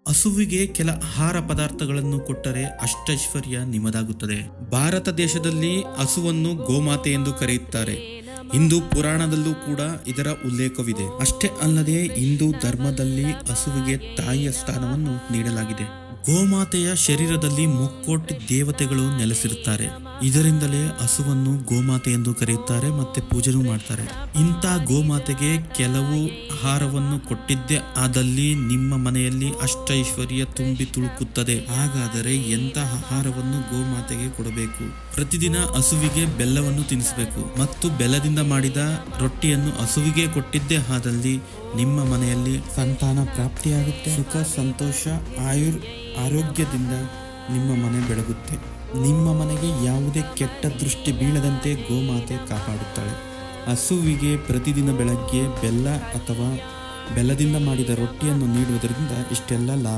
ಹಸುವಿಗೆ ಕೆಲ ಆಹಾರ ಪದಾರ್ಥಗಳನ್ನು ಕೊಟ್ಟರೆ ಅಷ್ಟೈಶ್ವರ್ಯ ನಿಮ್ಮದಾಗುತ್ತದೆ. ಭಾರತ ದೇಶದಲ್ಲಿ ಹಸುವನ್ನು ಗೋಮಾತೆ ಎಂದು ಕರೆಯುತ್ತಾರೆ. ಹಿಂದೂ ಪುರಾಣದಲ್ಲೂ ಕೂಡ ಇದರ ಉಲ್ಲೇಖವಿದೆ. ಅಷ್ಟೇ ಅಲ್ಲದೆ ಹಿಂದೂ ಧರ್ಮದಲ್ಲಿ ಹಸುವಿಗೆ ತಾಯಿಯ ಸ್ಥಾನವನ್ನು ನೀಡಲಾಗಿದೆ. ಗೋಮಾತೆಯ ಶರೀರದಲ್ಲಿ ಮುಕ್ಕೋಟಿ ದೇವತೆಗಳು ನೆಲೆಸಿರುತ್ತಾರೆ. ಇದರಿಂದಲೇ ಹಸುವನ್ನು ಗೋಮಾತೆ ಎಂದು ಕರೆಯುತ್ತಾರೆ ಮತ್ತೆ ಪೂಜೆನೂ ಮಾಡ್ತಾರೆ. ಇಂಥ ಗೋಮಾತೆಗೆ ಕೆಲವು ಆಹಾರವನ್ನು ಕೊಟ್ಟಿದ್ದೇ ಆದಲ್ಲಿ ನಿಮ್ಮ ಮನೆಯಲ್ಲಿ ಅಷ್ಟೈಶ್ವರ್ಯ ತುಂಬಿ ತುಳುಕುತ್ತದೆ. ಹಾಗಾದರೆ ಎಂಥ ಆಹಾರವನ್ನು ಗೋಮಾತೆಗೆ ಕೊಡಬೇಕು? ಪ್ರತಿದಿನ ಹಸುವಿಗೆ ಬೆಲ್ಲವನ್ನು ತಿನ್ನಿಸಬೇಕು ಮತ್ತು ಬೆಲ್ಲದಿಂದ ಮಾಡಿದ ರೊಟ್ಟಿಯನ್ನು ಹಸುವಿಗೆ ಕೊಟ್ಟಿದ್ದೇ ಆದಲ್ಲಿ ನಿಮ್ಮ ಮನೆಯಲ್ಲಿ ಸಂತಾನ ಪ್ರಾಪ್ತಿಯಾಗುತ್ತೆ. ಸುಖ, ಸಂತೋಷ, ಆರೋಗ್ಯದಿಂದ ನಿಮ್ಮ ಮನೆ ಬೆಳಗುತ್ತೆ. ನಿಮ್ಮ ಮನೆಗೆ ಯಾವುದೇ ಕೆಟ್ಟ ದೃಷ್ಟಿ ಬೀಳದಂತೆ ಗೋಮಾತೆ ಕಾಪಾಡುತ್ತಾಳೆ. ಹಸುವಿಗೆ ಪ್ರತಿದಿನ ಬೆಳಗ್ಗೆ ಬೆಲ್ಲ ಅಥವಾ ಬೆಲ್ಲದಿಂದ ಮಾಡಿದ ರೊಟ್ಟಿಯನ್ನು ನೀಡುವುದರಿಂದ ಇಷ್ಟೆಲ್ಲ ಲಾಭ